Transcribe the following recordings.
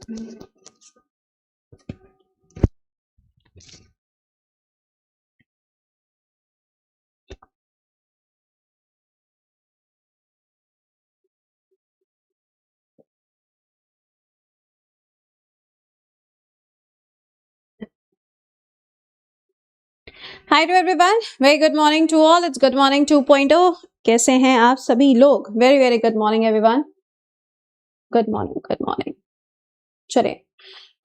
Hi to everyone, very good morning to all. It's good morning 2.0। कैसे हैं आप सभी लोग? Very very good morning everyone. Good morning, good morning. चलिए,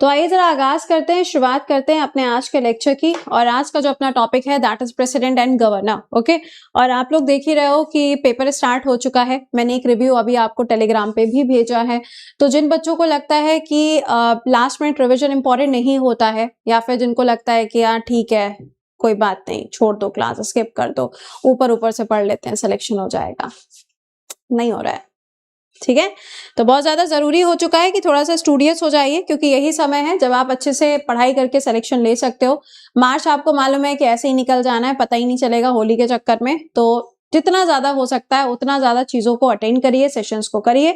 तो आइए जरा आगाज करते हैं, शुरुआत करते हैं अपने आज के लेक्चर की। और आज का जो अपना टॉपिक है that is president and governor. Okay, और आप लोग देख ही रहे हो कि पेपर स्टार्ट हो चुका है। मैंने एक रिव्यू अभी आपको टेलीग्राम पे भी भेजा है। तो जिन बच्चों को लगता है कि लास्ट मिनट रिविजन इंपॉर्टेंट नहीं होता है, या फिर जिनको लगता है कि यार ठीक है कोई बात नहीं, छोड़ दो, क्लास स्किप कर दो, ऊपर ऊपर से पढ़ लेते हैं, सिलेक्शन हो जाएगा, नहीं हो रहा है, ठीक है। तो बहुत ज्यादा जरूरी हो चुका है कि थोड़ा सा स्टूडियस हो जाइए, क्योंकि यही समय है जब आप अच्छे से पढ़ाई करके सिलेक्शन ले सकते हो। मार्च आपको मालूम है कि ऐसे ही निकल जाना है, पता ही नहीं चलेगा होली के चक्कर में। तो जितना ज्यादा हो सकता है उतना ज्यादा चीजों को अटेंड करिए, सेशंस को करिए।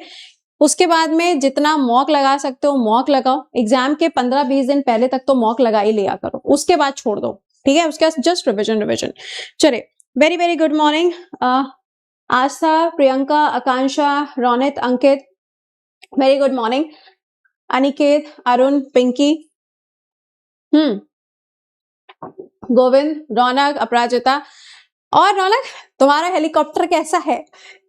उसके बाद में जितना मॉक लगा सकते हो मॉक लगाओ। एग्जाम के 15-20 दिन पहले तक तो मॉक लगा ही लिया करो, उसके बाद छोड़ दो, ठीक है। उसके बाद जस्ट रिविजन रिविजन। चलिए, very very good morning Aastha, Priyanka, Akanksha, Ronit, Ankit, very good morning. Aniket, Arun, Pinky, Govind, Raunak, Aparajita. और रौनक, तुम्हारा हेलीकॉप्टर कैसा है?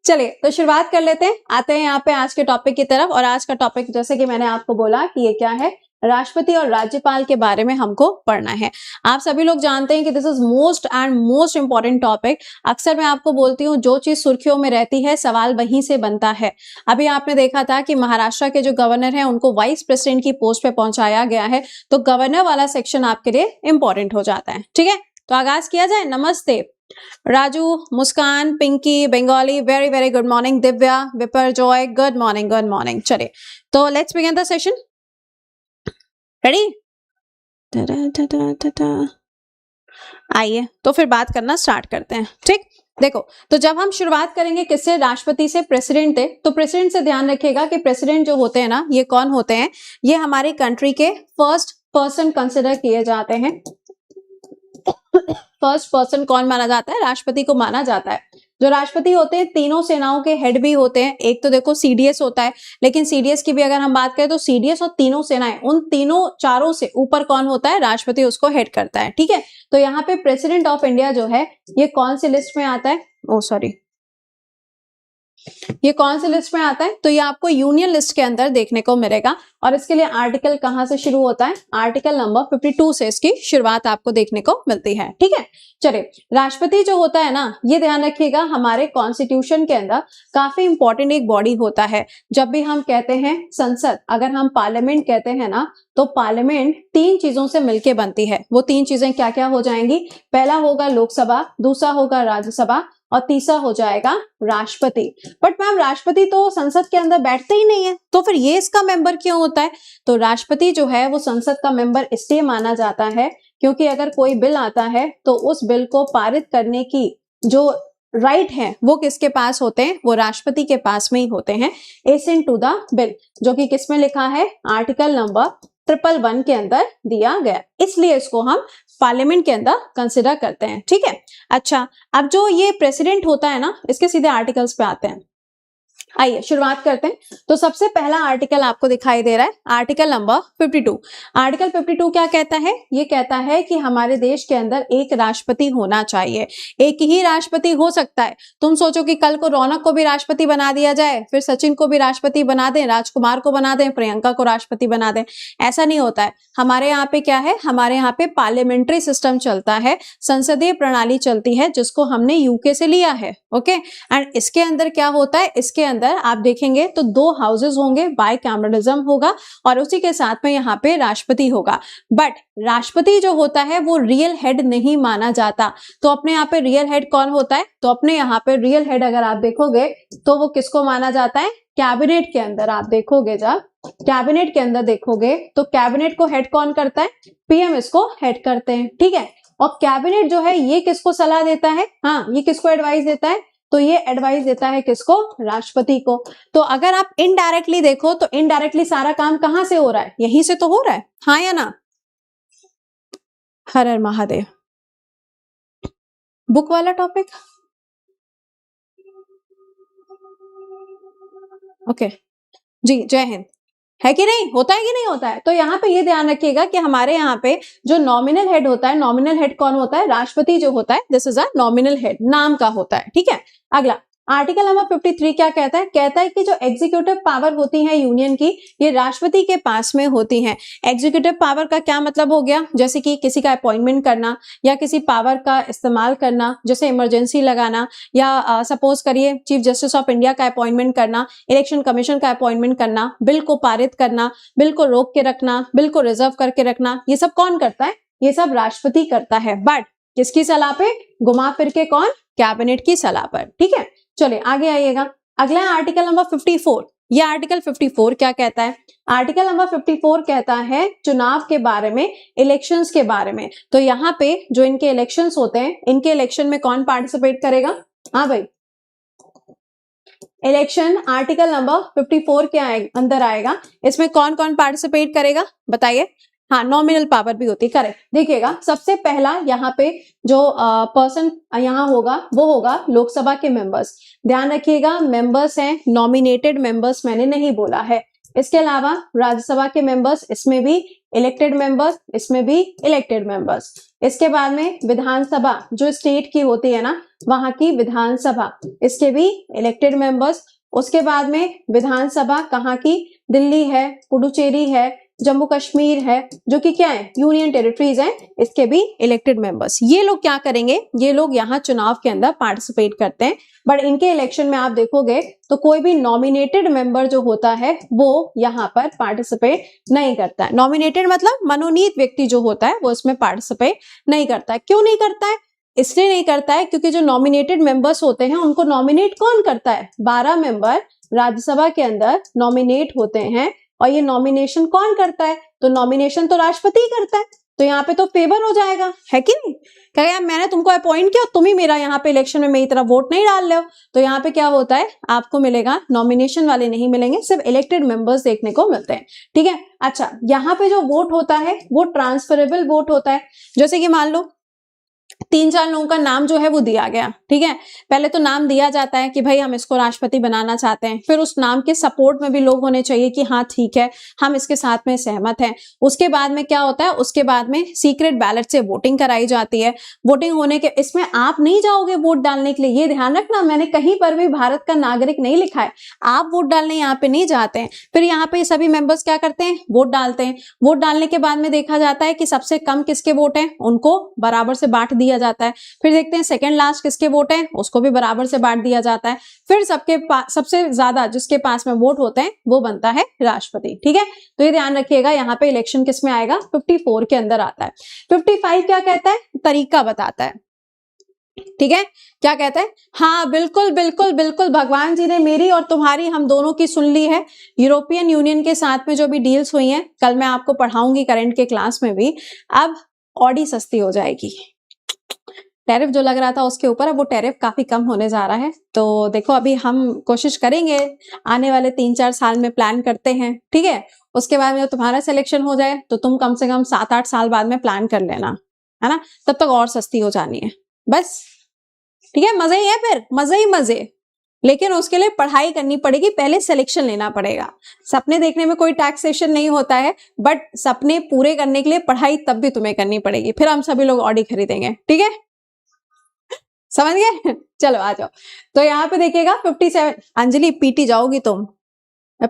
चलिए, तो शुरुआत कर लेते हैं, आते हैं यहाँ पे आज के टॉपिक की तरफ। और आज का टॉपिक जैसे कि मैंने आपको बोला कि ये क्या है, राष्ट्रपति और राज्यपाल के बारे में हमको पढ़ना है। आप सभी लोग जानते हैं कि this is most and most important topic. अक्सर मैं आपको बोलती हूँ जो चीज सुर्खियों में रहती है सवाल वहीं से बनता है। अभी आपने देखा था कि महाराष्ट्र के जो गवर्नर हैं उनको वाइस प्रेसिडेंट की पोस्ट पे पहुंचाया गया है, तो गवर्नर वाला सेक्शन आपके लिए इंपॉर्टेंट हो जाता है, ठीक है। तो आगाज किया जाए। नमस्ते Raju, Muskan, Pinky, Bengali, very very good morning. Divya, विपर, Joy, good morning, good morning. चलिए, तो let's begin the session. Ready? आइए तो फिर बात करना स्टार्ट करते हैं, ठीक। देखो, तो जब हम शुरुआत करेंगे किससे, राष्ट्रपति से, प्रेसिडेंट थे, तो प्रेसिडेंट से ध्यान रखिएगा कि प्रेसिडेंट जो होते हैं ना, ये कौन होते हैं, ये हमारी कंट्री के फर्स्ट पर्सन कंसिडर किए जाते हैं। फर्स्ट पर्सन कौन माना जाता है? राष्ट्रपति को माना जाता है। जो राष्ट्रपति होते हैं तीनों सेनाओं के हेड भी होते हैं। एक तो देखो सीडीएस होता है, लेकिन सीडीएस की भी अगर हम बात करें तो सीडीएस और तीनों सेनाएं, उन तीनों चारों से ऊपर कौन होता है? राष्ट्रपति उसको हेड करता है, ठीक है। तो यहाँ पे प्रेसिडेंट ऑफ इंडिया जो है ये कौन सी लिस्ट में आता है? ओ सॉरी, ये कौन सी लिस्ट में आता है? तो ये आपको यूनियन लिस्ट के अंदर देखने को मिलेगा। और इसके लिए आर्टिकल कहां से शुरू होता है? आर्टिकल नंबर 52 से इसकी शुरुआत आपको देखने को मिलती है, ठीक है। चलिए, राष्ट्रपति जो होता है ना, ये ध्यान रखिएगा हमारे कॉन्स्टिट्यूशन के अंदर काफी इंपॉर्टेंट एक बॉडी होता है। जब भी हम कहते हैं संसद, अगर हम पार्लियामेंट कहते हैं ना, तो पार्लियामेंट 3 चीजों से मिलकर बनती है। वो 3 चीजें क्या क्या हो जाएंगी? पहला होगा लोकसभा, दूसरा होगा राज्यसभा, और तीसरा हो जाएगा राष्ट्रपति। बट मैम, राष्ट्रपति तो संसद के अंदर बैठते ही नहीं है, तो फिर ये इसका मेंबर क्यों होता है? तो राष्ट्रपति जो है वो संसद का मेंबर इसलिए माना जाता है क्योंकि अगर कोई बिल आता है तो उस बिल को पारित करने की जो राइट है वो किसके पास होते हैं? वो राष्ट्रपति के पास में ही होते हैं। एसेंट टू द बिल, जो कि किसमें लिखा है? आर्टिकल नंबर 111 के अंदर दिया गया, इसलिए इसको हम पार्लियामेंट के अंदर कंसिडर करते हैं, ठीक है। अच्छा, अब जो ये प्रेसिडेंट होता है ना, इसके सीधे आर्टिकल्स पे आते हैं। आइए शुरुआत करते हैं। तो सबसे पहला आर्टिकल आपको दिखाई दे रहा है, आर्टिकल नंबर 52। आर्टिकल 52 क्या कहता है? ये कहता है कि हमारे देश के अंदर एक राष्ट्रपति होना चाहिए। एक ही राष्ट्रपति हो सकता है। तुम सोचो कि कल को रौनक को भी राष्ट्रपति बना दिया जाए, फिर सचिन को भी राष्ट्रपति बना दें, राजकुमार को बना दें, प्रियंका को राष्ट्रपति बना दें, ऐसा नहीं होता है। हमारे यहाँ पे क्या है? हमारे यहाँ पे पार्लियामेंट्री सिस्टम चलता है, संसदीय प्रणाली चलती है, जिसको हमने यूके से लिया है, ओके। एंड इसके अंदर क्या होता है? इसके अंदर आप देखेंगे तो 2 हाउसेस होंगे, बाइकैमरलिज्म होगा, और उसी के साथ में यहाँ पे राष्ट्रपति होगा। बट राष्ट्रपति जो होता है वो रियल हेड नहीं माना जाता। तो अपने यहाँ पे रियल हेड कौन होता है? तो अपने यहाँ पे रियल हेड अगर आप देखोगे तो वो किसको माना जाता है? कैबिनेट के अंदर आप देखोगे, जब कैबिनेट के अंदर देखोगे तो कैबिनेट को हेड कौन करता है? पीएम इसको हेड करते हैं, ठीक है। और कैबिनेट जो है ये किसको सलाह देता है? हाँ, ये किसको एडवाइस देता है? तो ये एडवाइस देता है किसको? राष्ट्रपति को। तो अगर आप इनडायरेक्टली देखो तो इनडायरेक्टली सारा काम कहां से हो रहा है? यहीं से तो हो रहा है, हाँ या ना? हर हर महादेव। बुक वाला टॉपिक ओके जी, जय हिंद। है कि नहीं? होता है कि नहीं होता है? तो यहाँ पे ये ध्यान रखिएगा कि हमारे यहाँ पे जो नॉमिनल हेड होता है, नॉमिनल हेड कौन होता है? राष्ट्रपति जो होता है, this is a nominal head, नाम का होता है, ठीक है। अगला आर्टिकल नंबर 53 क्या कहता है? कहता है कि जो एग्जीक्यूटिव पावर होती है यूनियन की, ये राष्ट्रपति के पास में होती हैं। एग्जीक्यूटिव पावर का क्या मतलब हो गया? जैसे कि किसी का अपॉइंटमेंट करना या किसी पावर का इस्तेमाल करना, जैसे इमरजेंसी लगाना, या सपोज करिए चीफ जस्टिस ऑफ इंडिया का अपॉइंटमेंट करना, इलेक्शन कमीशन का अपॉइंटमेंट करना, बिल को पारित करना, बिल को रोक के रखना, बिल को रिजर्व करके रखना, ये सब कौन करता है? ये सब राष्ट्रपति करता है। बट किसकी सलाह पे? घुमा फिर के कौन? कैबिनेट की सलाह पर, ठीक है। चलिए आगे आइएगा। अगला है आर्टिकल नंबर 54। ये आर्टिकल 54 क्या कहता है? आर्टिकल नंबर 54 कहता है चुनाव के बारे में, इलेक्शंस के बारे में। तो यहाँ पे जो इनके इलेक्शंस होते हैं, इनके इलेक्शन में कौन पार्टिसिपेट करेगा? हाँ भाई, इलेक्शन आर्टिकल नंबर 54 के अंदर आएगा। इसमें कौन कौन पार्टिसिपेट करेगा बताइए? हाँ, नॉमिनल पावर भी होती है, करेक्ट। देखिएगा सबसे पहला यहाँ पे जो पर्सन यहाँ होगा वो होगा लोकसभा के मेंबर्स। ध्यान रखिएगा मेंबर्स हैं, नॉमिनेटेड मेंबर्स मैंने नहीं बोला है। इसके अलावा राज्यसभा के मेंबर्स, इसमें भी इलेक्टेड मेंबर्स, इसमें भी इलेक्टेड मेंबर्स। इसके बाद में विधानसभा जो स्टेट की होती है ना, वहां की विधानसभा, इसके भी इलेक्टेड मेंबर्स। उसके बाद में विधानसभा कहाँ की? दिल्ली है, पुडुचेरी है, जम्मू कश्मीर है, जो कि क्या है? यूनियन टेरिटरीज हैं, इसके भी इलेक्टेड मेंबर्स। ये लोग क्या करेंगे? ये लोग यहाँ चुनाव के अंदर पार्टिसिपेट करते हैं। बट इनके इलेक्शन में आप देखोगे तो कोई भी नॉमिनेटेड मेंबर जो होता है वो यहाँ पर पार्टिसिपेट नहीं करता है। नॉमिनेटेड मतलब मनोनीत व्यक्ति जो होता है वो इसमें पार्टिसिपेट नहीं करता है। क्यों नहीं करता है? इसलिए नहीं करता है क्योंकि जो नॉमिनेटेड मेंबर्स होते हैं उनको नॉमिनेट कौन करता है? 12 मेंबर राज्यसभा के अंदर नॉमिनेट होते हैं, और ये नॉमिनेशन कौन करता है? तो नॉमिनेशन तो राष्ट्रपति करता है। तो यहाँ पे तो फेवर हो जाएगा, है कि नहीं? कहेगा यार मैंने तुमको अपॉइंट किया, तुम ही मेरा यहाँ पे इलेक्शन में मेरी तरफ वोट नहीं डाल रहे हो। तो यहाँ पे क्या होता है? आपको मिलेगा, नॉमिनेशन वाले नहीं मिलेंगे, सिर्फ इलेक्टेड मेंबर्स देखने को मिलते हैं, ठीक है। अच्छा, यहाँ पे जो वोट होता है वो ट्रांसफरेबल वोट होता है। जैसे कि मान लो 3-4 लोगों का नाम जो है वो दिया गया, ठीक है। पहले तो नाम दिया जाता है कि भाई हम इसको राष्ट्रपति बनाना चाहते हैं, फिर उस नाम के सपोर्ट में भी लोग होने चाहिए कि हाँ ठीक है हम इसके साथ में सहमत हैं। उसके बाद में क्या होता है? उसके बाद में सीक्रेट बैलेट से वोटिंग कराई जाती है। वोटिंग होने के, इसमें आप नहीं जाओगे वोट डालने के लिए, ये ध्यान रखना, मैंने कहीं पर भी भारत का नागरिक नहीं लिखा है। आप वोट डालने यहाँ पे नहीं जाते हैं। फिर यहाँ पे सभी मेंबर्स क्या करते हैं? वोट डालते हैं। वोट डालने के बाद में देखा जाता है कि सबसे कम किसके वोट हैं, उनको बराबर से बांट दिया जाता है। फिर देखते हैं सेकंड लास्ट किसके वोट हैं, उसको भी बराबर से बांट दिया जाता है। फिर सबसे ज्यादा जिसके पास में वोट होते हैं वो बनता है राष्ट्रपति, ठीक है। तो ये ध्यान रखिएगा, यहाँ पे इलेक्शन किस में आएगा? 54 के अंदर आता है। 55 क्या कहता है? तरीका बताता है, ठीक है। क्या कहता है? हाँ बिल्कुल बिल्कुल बिल्कुल, भगवान जी ने मेरी और तुम्हारी, हम दोनों की सुन ली है। यूरोपियन यूनियन के साथ में जो भी डील्स हुई हैं, कल मैं आपको पढ़ाऊंगी करंट के क्लास में भी। अब ऑडी सस्ती हो जाएगी। टैरिफ जो लग रहा था उसके ऊपर, अब वो टैरिफ काफी कम होने जा रहा है। तो देखो अभी हम कोशिश करेंगे, आने वाले 3-4 साल में प्लान करते हैं, ठीक है। उसके बाद में जब तुम्हारा सिलेक्शन हो जाए तो तुम कम से कम 7-8 साल बाद में प्लान कर लेना, है ना। तब तक और सस्ती हो जानी है बस, ठीक है। मजे ही है, फिर मजे ही मजे। लेकिन उसके लिए पढ़ाई करनी पड़ेगी, पहले सिलेक्शन लेना पड़ेगा। सपने देखने में कोई टैक्सेशन नहीं होता है, बट सपने पूरे करने के लिए पढ़ाई तब भी तुम्हें करनी पड़ेगी। फिर हम सभी लोग ऑडी खरीदेंगे, ठीक है, समझ गए। चलो आ जाओ। तो यहाँ पे देखिएगा 57। अंजलि पीटी जाओगी तुम,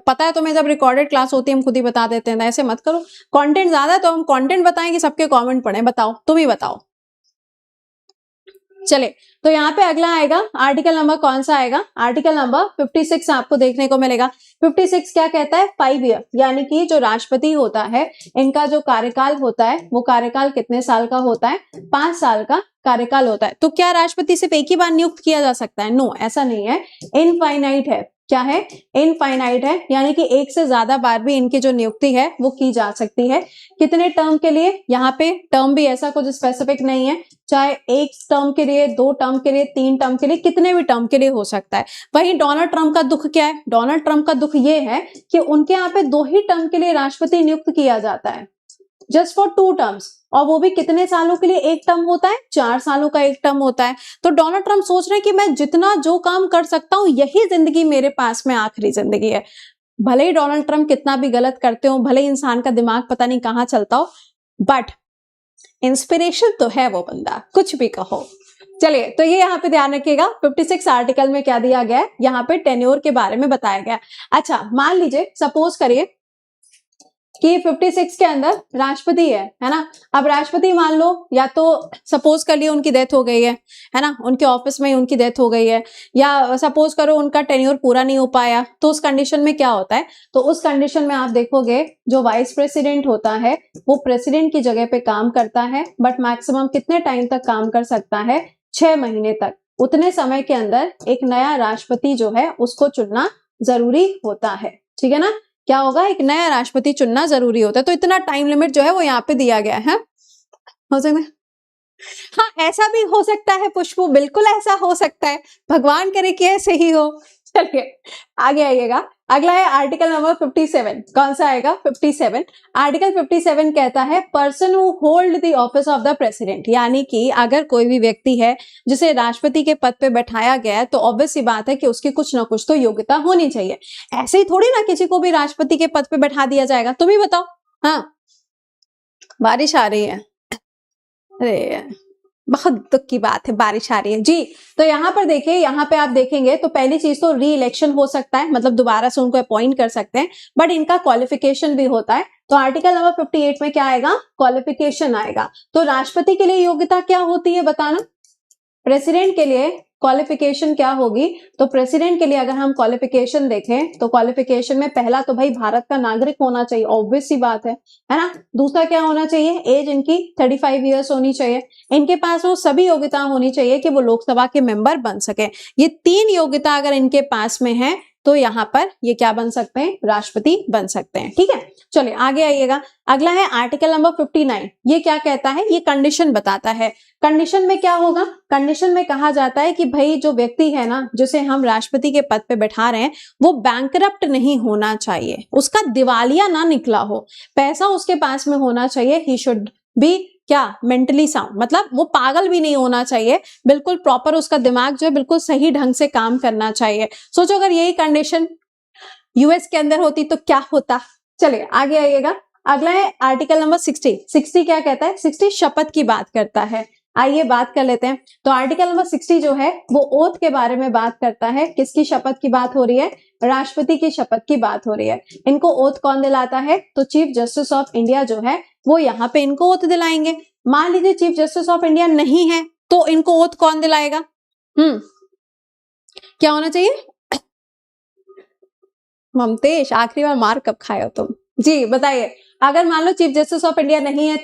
पता है तुम्हें, जब रिकॉर्डेड क्लास होती है हम खुद ही बता देते हैं, ऐसे मत करो। कंटेंट ज्यादा है तो हम कंटेंट बताएं कि सबके कमेंट पढ़े? बताओ, तुम ही बताओ। चले, तो यहाँ पे अगला आएगा आर्टिकल नंबर कौन सा आएगा? आर्टिकल नंबर 56 आपको देखने को मिलेगा। 56 क्या कहता है? 5 ईयर, यानी कि जो राष्ट्रपति होता है इनका जो कार्यकाल होता है वो कार्यकाल कितने साल का होता है? 5 साल का कार्यकाल होता है। तो क्या राष्ट्रपति सिर्फ एक ही बार नियुक्त किया जा सकता है? नो, ऐसा नहीं है, इनफाइनाइट है। क्या है, इनफाइनाइट है, यानी कि एक से ज्यादा बार भी इनकी जो नियुक्ति है वो की जा सकती है। कितने टर्म के लिए, यहाँ पे टर्म भी ऐसा कुछ स्पेसिफिक नहीं है, चाहे एक टर्म के लिए, 2 टर्म के लिए, 3 टर्म के लिए, कितने भी टर्म के लिए हो सकता है। वहीं डोनाल्ड ट्रंप का दुख क्या है, डोनाल्ड ट्रंप का दुख ये है कि उनके यहाँ पे 2 ही टर्म के लिए राष्ट्रपति नियुक्त किया जाता है, जस्ट फॉर 2 टर्म्स, और वो भी कितने सालों के लिए, एक टर्म होता है, 4 सालों का एक टर्म होता है। तो डोनाल्ड ट्रंप सोच रहे हैं कि मैं जितना जो काम कर सकता हूं, यही जिंदगी मेरे पास में आखिरी जिंदगी है। भले ही डोनाल्ड ट्रंप कितना भी गलत करते हो, भले ही इंसान का दिमाग पता नहीं कहां चलता हो, बट इंस्पिरेशन तो है वो बंदा, कुछ भी कहो। चलिए, तो ये यहाँ पे ध्यान रखिएगा, 56 आर्टिकल में क्या दिया गया है, यहाँ पे टेन्योर के बारे में बताया गया। अच्छा, मान लीजिए, सपोज करिए कि 56 के अंदर राष्ट्रपति है ना। अब राष्ट्रपति मान लो, या तो सपोज कर लिए उनकी डेथ हो गई है ना, उनके ऑफिस में ही उनकी डेथ हो गई है, या सपोज करो उनका टेन्योर पूरा नहीं हो पाया, तो उस कंडीशन में क्या होता है, तो उस कंडीशन में आप देखोगे जो वाइस प्रेसिडेंट होता है वो प्रेसिडेंट की जगह पे काम करता है, बट मैक्सिमम कितने टाइम तक काम कर सकता है, 6 महीने तक। उतने समय के अंदर एक नया राष्ट्रपति जो है उसको चुनना जरूरी होता है, ठीक है ना। क्या होगा, एक नया राष्ट्रपति चुनना जरूरी होता है। तो इतना टाइम लिमिट जो है वो यहाँ पे दिया गया है, हो सकता है। हाँ, ऐसा भी हो सकता है पुष्पू, बिल्कुल ऐसा हो सकता है, भगवान करे कि ऐसे ही हो। चलिए आगे आइएगा, अगला है आर्टिकल नंबर 57। कौन सा आएगा, 57। आर्टिकल 57 कहता है person who hold the office of the president, यानी कि अगर कोई भी व्यक्ति है जिसे राष्ट्रपति के पद पे बैठाया गया है, तो ऑब्वियस सी बात है कि उसकी कुछ ना कुछ तो योग्यता होनी चाहिए। ऐसे ही थोड़ी ना किसी को भी राष्ट्रपति के पद पे बैठा दिया जाएगा, तुम ही बताओ। हाँ, बारिश आ रही है, अरे बहुत दुख की बात है, बारिश आ रही है जी। तो यहाँ पर देखिए, यहाँ पे आप देखेंगे तो पहली चीज तो री इलेक्शन हो सकता है, मतलब दोबारा से उनको अपॉइंट कर सकते हैं, बट इनका क्वालिफिकेशन भी होता है। तो आर्टिकल नंबर 58 में क्या आएगा, क्वालिफिकेशन आएगा। तो राष्ट्रपति के लिए योग्यता क्या होती है बताना, प्रेसिडेंट के लिए क्वालिफिकेशन क्या होगी, तो प्रेसिडेंट के लिए अगर हम क्वालिफिकेशन देखें तो क्वालिफिकेशन में पहला तो भाई भारत का नागरिक होना चाहिए, ऑब्वियस सी बात है ना। दूसरा क्या होना चाहिए, एज इनकी 35 इयर्स होनी चाहिए, इनके पास वो सभी योग्यता होनी चाहिए कि वो लोकसभा के मेंबर बन सके। ये 3 योग्यता अगर इनके पास में है तो यहाँ पर ये क्या बन सकते हैं, राष्ट्रपति बन सकते हैं, ठीक है। चलिए आगे आइएगा, अगला है आर्टिकल नंबर 59। ये क्या कहता है, ये कंडीशन बताता है। कंडीशन में क्या होगा, कंडीशन में कहा जाता है कि भाई जो व्यक्ति है ना, जिसे हम राष्ट्रपति के पद पे बैठा रहे हैं, वो बैंकरप्ट नहीं होना चाहिए, उसका दिवालिया ना निकला हो, पैसा उसके पास में होना चाहिए। ही शुड बी क्या, मेंटली साउंड, मतलब वो पागल भी नहीं होना चाहिए, बिल्कुल प्रॉपर उसका दिमाग जो है बिल्कुल सही ढंग से काम करना चाहिए। सोचो अगर यही कंडीशन यूएस के अंदर होती तो क्या होता। चलिए आगे आइएगा, अगला है आर्टिकल नंबर 60। 60 क्या कहता है, 60 शपथ की बात करता है। आइए बात कर लेते हैं। तो आर्टिकल नंबर 60 जो है वो ओथ के बारे में बात करता है। किसकी शपथ की बात हो रही है, राष्ट्रपति की शपथ की बात हो रही है। इनको ओथ कौन दिलाता है, तो चीफ जस्टिस ऑफ इंडिया जो है वो यहाँ पे इनको ओथ दिलाएंगे। मान लीजिए चीफ जस्टिस ऑफ इंडिया नहीं है तो इनको ओथ कौन दिलाएगा, क्या होना चाहिए, ममतेश आखिरी बार मार कब खाए हो तुम जी, बताइए। अगर मान लो चीफ जस्टिस ऑफ इंडिया नहीं है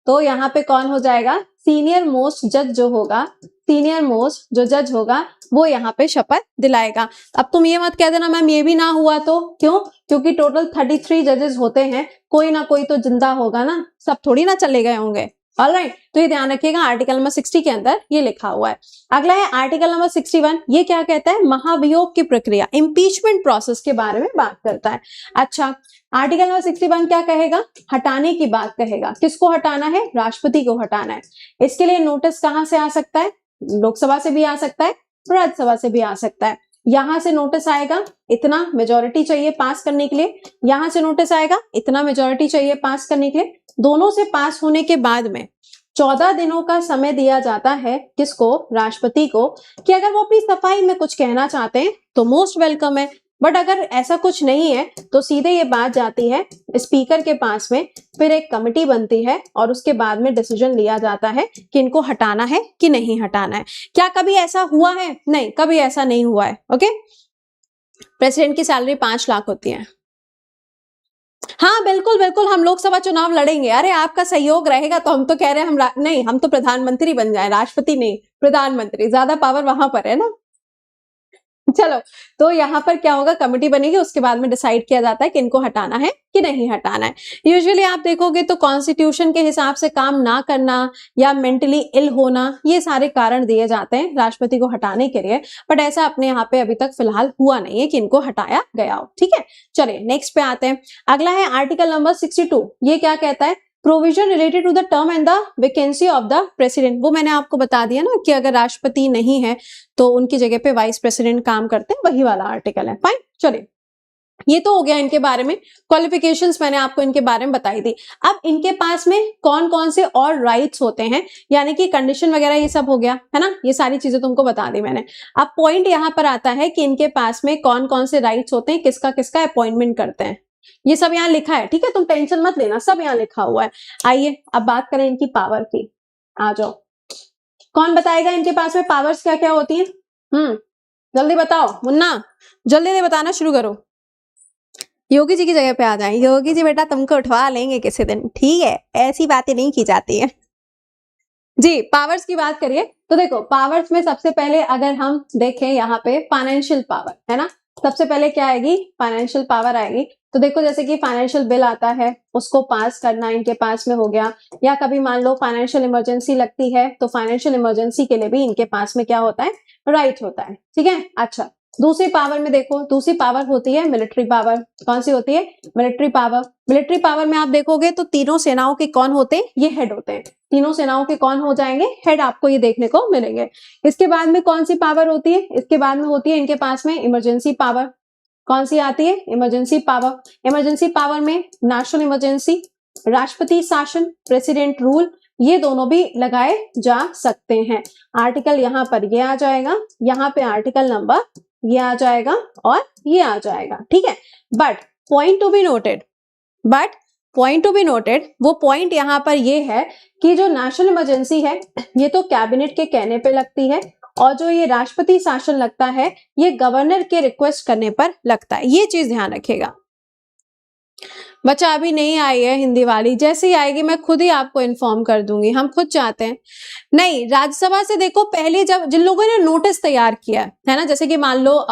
तो यहाँ पे कौन हो जाएगा, सीनियर मोस्ट जज जो होगा, सीनियर मोस्ट जो जज होगा वो यहाँ पे शपथ दिलाएगा। अब तुम ये मत कह देना मैम ये भी ना हुआ तो, क्यों, क्योंकि टोटल 33 जजेस होते हैं, कोई ना कोई तो जिंदा होगा ना, सब थोड़ी ना चले गए होंगे। ऑलराइट, तो ये ध्यान रखिएगा, आर्टिकल नंबर 60 के अंदर ये लिखा हुआ है। अगला है आर्टिकल नंबर 61। ये क्या कहता है, महाभियोग की प्रक्रिया, इम्पीचमेंट प्रोसेस के बारे में बात करता है। अच्छा, आर्टिकल नंबर 61 क्या कहेगा, हटाने की बात कहेगा। किसको हटाना है, राष्ट्रपति को हटाना है। इसके लिए नोटिस कहां से आ सकता है, लोकसभा से भी आ सकता है, राज्यसभा से भी आ सकता है। यहां से नोटिस आएगा, इतना मेजोरिटी चाहिए पास करने के लिए, यहां से नोटिस आएगा, इतना मेजोरिटी चाहिए पास करने के लिए। दोनों से पास होने के बाद में 14 दिनों का समय दिया जाता है, किसको, राष्ट्रपति को, कि अगर वो अपनी सफाई में कुछ कहना चाहते हैं तो मोस्ट वेलकम है। बट अगर ऐसा कुछ नहीं है तो सीधे ये बात जाती है स्पीकर के पास में, फिर एक कमेटी बनती है और उसके बाद में डिसीजन लिया जाता है कि इनको हटाना है कि नहीं हटाना है। क्या कभी ऐसा हुआ है, नहीं, कभी ऐसा नहीं हुआ है। ओके, प्रेसिडेंट की सैलरी 5 लाख होती है। हाँ बिल्कुल बिल्कुल, हम लोकसभा चुनाव लड़ेंगे, अरे आपका सहयोग रहेगा तो हम तो कह रहे हैं हम नहीं, हम तो प्रधानमंत्री बन जाए, राष्ट्रपति नहीं, प्रधानमंत्री, ज्यादा पावर वहां पर है ना। चलो, तो यहाँ पर क्या होगा, कमेटी बनेगी, उसके बाद में डिसाइड किया जाता है कि इनको हटाना है कि नहीं हटाना है। यूजुअली आप देखोगे तो कॉन्स्टिट्यूशन के हिसाब से काम ना करना या मेंटली इल होना, ये सारे कारण दिए जाते हैं राष्ट्रपति को हटाने के लिए, बट ऐसा अपने यहाँ पे अभी तक फिलहाल हुआ नहीं है कि इनको हटाया गया हो। ठीक है, चलिए नेक्स्ट पे आते हैं। अगला है आर्टिकल नंबर 62। ये क्या कहता है, provision related to the term and the vacancy of the president. वो मैंने आपको बता दिया ना कि अगर राष्ट्रपति नहीं है तो उनकी जगह पे वाइस प्रेसिडेंट काम करते हैं, वही वाला आर्टिकल है। फाइन, चलिए ये तो हो गया इनके बारे में, क्वालिफिकेशंस मैंने आपको इनके बारे में बताई थी। अब इनके पास में कौन कौन से और राइट्स होते हैं, यानी कि कंडीशन वगैरह ये सब हो गया है ना, ये सारी चीजें तुमको बता दी मैंने। अब पॉइंट यहाँ पर आता है कि इनके पास में कौन कौन से राइट्स होते हैं, किसका किसका अपॉइंटमेंट करते हैं, ये सब यहाँ लिखा है। ठीक है, तुम टेंशन मत लेना, सब यहाँ लिखा हुआ है। आइए अब बात करें इनकी पावर की, आ जाओ, कौन बताएगा इनके पास में पावर्स क्या क्या होती हैं? जल्दी बताओ मुन्ना, जल्दी से बताना शुरू करो। योगी जी की जगह पे आ जाए, योगी जी बेटा तुमको उठवा लेंगे किसी दिन, ठीक है, ऐसी बातें नहीं की जाती है जी। पावर्स की बात करिए तो देखो, पावर्स में सबसे पहले अगर हम देखें यहाँ पे फाइनेंशियल पावर है ना, सबसे पहले क्या आएगी, फाइनेंशियल पावर आएगी। तो देखो जैसे कि फाइनेंशियल बिल आता है, उसको पास करना इनके पास में हो गया, या कभी मान लो फाइनेंशियल इमरजेंसी लगती है तो फाइनेंशियल इमरजेंसी के लिए भी इनके पास में क्या होता है, राइट होता है। ठीक है, अच्छा दूसरी पावर में देखो, दूसरी पावर होती है मिलिट्री पावर। कौन सी होती है, मिलिट्री पावर। मिलिट्री पावर में आप देखोगे तो तीनों सेनाओं के कौन होते हैं, ये हेड होते हैं, तीनों सेनाओं के कौन हो जाएंगे, हेड आपको ये देखने को मिलेंगे। इसके बाद में कौन सी पावर होती है, इसके बाद में होती है इनके पास में इमरजेंसी पावर। कौन सी आती है, इमरजेंसी पावर। इमरजेंसी पावर में नेशनल इमरजेंसी, राष्ट्रपति शासन, प्रेसिडेंट रूल, ये दोनों भी लगाए जा सकते हैं। आर्टिकल यहाँ पर ये आ जाएगा, यहाँ पे आर्टिकल नंबर ये आ जाएगा और ये आ जाएगा। ठीक है, but point to be noted, वो पॉइंट यहाँ पर ये है कि जो नेशनल इमरजेंसी है ये तो कैबिनेट के कहने पे लगती है, और जो ये राष्ट्रपति शासन लगता है ये गवर्नर के रिक्वेस्ट करने पर लगता है। ये चीज ध्यान रखिएगा। बच्चा अभी नहीं आई है हिंदी वाली, जैसे ही आएगी मैं खुद ही आपको इन्फॉर्म कर दूंगी, हम खुद चाहते हैं। नहीं, राज्यसभा से देखो पहले जब जिन लोगों ने नोटिस तैयार किया है ना, जैसे कि मान लो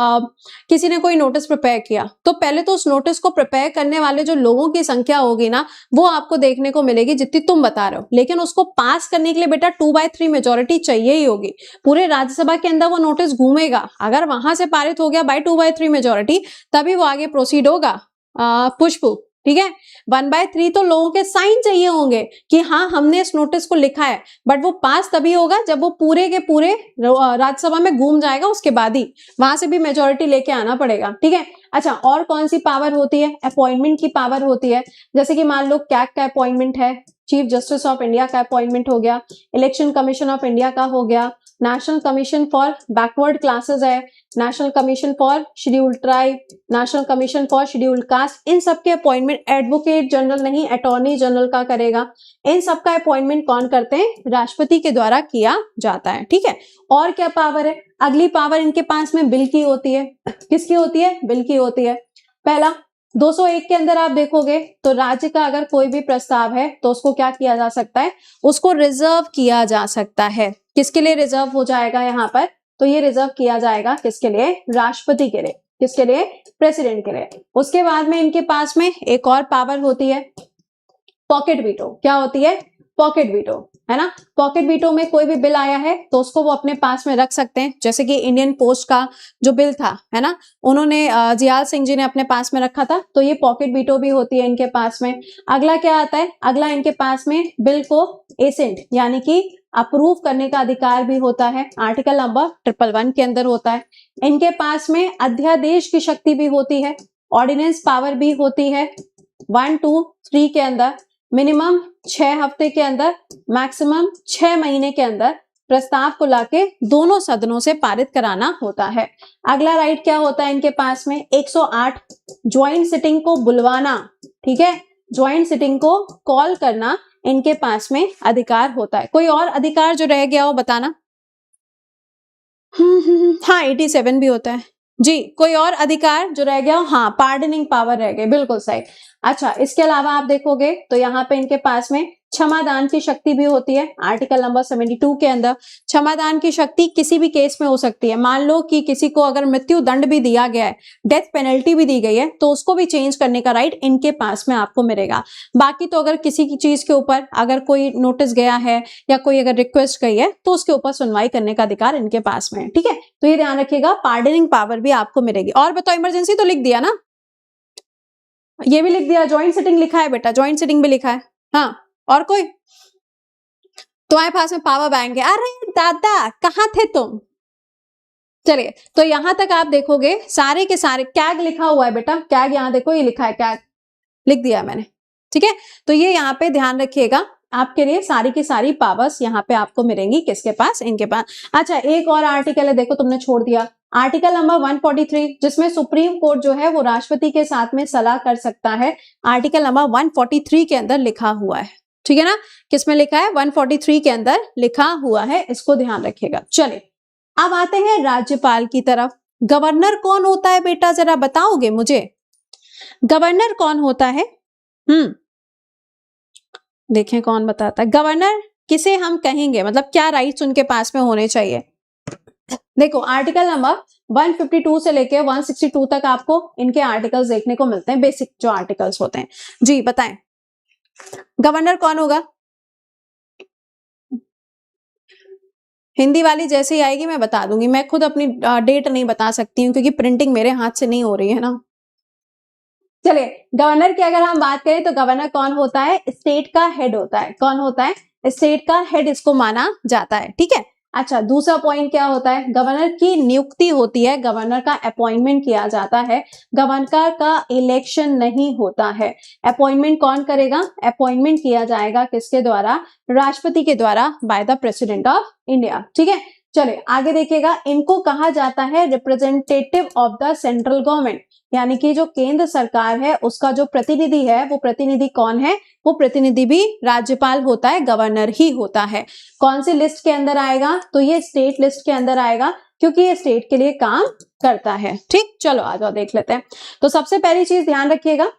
किसी ने कोई नोटिस प्रिपेयर किया, तो पहले तो उस नोटिस को प्रिपेयर करने वाले जो लोगों की संख्या होगी ना, वो आपको देखने को मिलेगी जितनी तुम बता रहे हो, लेकिन उसको पास करने के लिए बेटा 2/3 मेजोरिटी चाहिए ही होगी। पूरे राज्यसभा के अंदर वो नोटिस घूमेगा, अगर वहां से पारित हो गया बाय 2/3 मेजोरिटी, तभी वो आगे प्रोसीड होगा। पुष्प, ठीक है, 1/3 तो लोगों के साइन चाहिए होंगे कि हाँ हमने इस नोटिस को लिखा है, बट वो पास तभी होगा जब वो पूरे के पूरे राज्यसभा में घूम जाएगा, उसके बाद ही वहां से भी मेजोरिटी लेके आना पड़ेगा। ठीक है, अच्छा और कौन सी पावर होती है, अपॉइंटमेंट की पावर होती है। जैसे कि मान लो कैग का अपॉइंटमेंट है, चीफ जस्टिस ऑफ इंडिया का अपॉइंटमेंट हो गया, इलेक्शन कमीशन ऑफ इंडिया का हो गया, national commission for backward classes है, national commission for scheduled tribe, national commission for scheduled caste, इन सब के अपॉइंटमेंट एडवोकेट जनरल नहीं, अटॉर्नी जनरल का करेगा। इन सब का अपॉइंटमेंट कौन करते हैं, राष्ट्रपति के द्वारा किया जाता है। ठीक है, और क्या पावर है, अगली पावर इनके पास में बिल की होती है। किसकी होती है, बिल की होती है। पहला 201 के अंदर आप देखोगे तो राज्य का अगर कोई भी प्रस्ताव है तो उसको क्या किया जा सकता है, उसको रिजर्व किया जा सकता है। किसके लिए रिजर्व हो जाएगा यहाँ पर, तो ये रिजर्व किया जाएगा किसके लिए, राष्ट्रपति के लिए। किसके लिए, प्रेसिडेंट के लिए। उसके बाद में इनके पास में एक और पावर होती है पॉकेट वीटो। क्या होती है, पॉकेट वीटो, है ना। पॉकेट वीटो में कोई भी बिल आया है तो उसको वो अपने पास में रख सकते हैं। जैसे कि इंडियन पोस्ट का जो बिल था, है ना, उन्होंने जियाल सिंह जी ने अपने पास में रखा था, तो ये पॉकेट वीटो भी होती है इनके पास में। अगला क्या आता है, अगला इनके पास में बिल को एसेंट यानी कि अप्रूव करने का अधिकार भी होता है, आर्टिकल नंबर 111 के अंदर होता है। इनके पास में अध्यादेश की शक्ति भी होती है, ऑर्डिनेंस पावर भी होती है। 1, 2, 3 के अंदर मिनिमम 6 हफ्ते के अंदर, मैक्सिमम 6 महीने के अंदर प्रस्ताव को लाके दोनों सदनों से पारित कराना होता है। अगला राइट क्या होता है इनके पास में, 108 ज्वाइंट सिटिंग को बुलवाना। ठीक है, ज्वाइंट सिटिंग को कॉल करना इनके पास में अधिकार होता है। कोई और अधिकार जो रह गया हो बताना। हाँ 87 भी होता है जी। कोई और अधिकार जो रह गया हो, हाँ पार्डनिंग पावर रह गई, बिल्कुल सही। अच्छा, इसके अलावा आप देखोगे तो यहाँ पे इनके पास में क्षमादान की शक्ति भी होती है आर्टिकल नंबर 72 के अंदर। क्षमादान की शक्ति किसी भी केस में हो सकती है। मान लो कि किसी को अगर मृत्यु दंड भी दिया गया है, डेथ पेनल्टी भी दी गई है, तो उसको भी चेंज करने का राइट इनके पास में आपको मिलेगा। बाकी तो अगर किसी की चीज के ऊपर अगर कोई नोटिस गया है या कोई अगर रिक्वेस्ट गई है तो उसके ऊपर सुनवाई करने का अधिकार इनके पास में है। ठीक है, तो ये ध्यान रखिएगा, पार्डनिंग पावर भी आपको मिलेगी। और बताओ, इमरजेंसी तो लिख दिया ना, ये भी लिख दिया, ज्वाइंट सिटिंग लिखा है बेटा, ज्वाइंट सिटिंग भी लिखा है। हाँ, और कोई? तुम्हारे पास में पावर बैंक है। अरे दादा कहाँ थे तुम? चलिए, तो यहां तक आप देखोगे सारे के सारे कैग लिखा हुआ है बेटा, कैग यहाँ देखो, ये लिखा है, कैग लिख दिया मैंने। ठीक है, तो ये यहाँ पे ध्यान रखिएगा, आपके लिए सारी की सारी पावर्स यहाँ पे आपको मिलेंगी, किसके पास? इनके पास। अच्छा, एक और आर्टिकल है, देखो तुमने छोड़ दिया, आर्टिकल नंबर 143, जिसमें सुप्रीम कोर्ट जो है वो राष्ट्रपति के साथ में सलाह कर सकता है। आर्टिकल नंबर 143 के अंदर लिखा हुआ है। ठीक है ना, किसमें लिखा है? 143 के अंदर लिखा हुआ है, इसको ध्यान रखिएगा। चलिए, अब आते हैं राज्यपाल की तरफ। गवर्नर कौन होता है बेटा, जरा बताओगे मुझे? गवर्नर कौन होता है? देखें कौन बताता है। गवर्नर किसे हम कहेंगे, मतलब क्या राइट्स उनके पास में होने चाहिए? देखो, आर्टिकल नंबर 152 से लेके 162 तक आपको इनके आर्टिकल्स देखने को मिलते हैं, बेसिक जो आर्टिकल्स होते हैं। जी बताएं, गवर्नर कौन होगा? हिंदी वाली जैसे ही आएगी मैं बता दूंगी, मैं खुद अपनी डेट नहीं बता सकती हूँ क्योंकि प्रिंटिंग मेरे हाथ से नहीं हो रही है ना। चलिए, गवर्नर की अगर हम बात करें तो गवर्नर कौन होता है? स्टेट का हेड होता है। कौन होता है? स्टेट का हेड इसको माना जाता है। ठीक है, अच्छा, दूसरा पॉइंट क्या होता है? गवर्नर की नियुक्ति होती है, गवर्नर का अपॉइंटमेंट किया जाता है, गवर्नर का इलेक्शन नहीं होता है। अपॉइंटमेंट कौन करेगा? अपॉइंटमेंट किया जाएगा किसके द्वारा? राष्ट्रपति के द्वारा, by the president of India. ठीक है, चलिए आगे देखिएगा, इनको कहा जाता है representative of the central government, यानी कि जो केंद्र सरकार है उसका जो प्रतिनिधि है, वो प्रतिनिधि कौन है? वो प्रतिनिधि भी राज्यपाल होता है, गवर्नर ही होता है। कौन सी लिस्ट के अंदर आएगा? तो ये स्टेट लिस्ट के अंदर आएगा, क्योंकि ये स्टेट के लिए काम करता है। ठीक, चलो आ जाओ देख लेते हैं। तो सबसे पहली चीज ध्यान रखिएगा,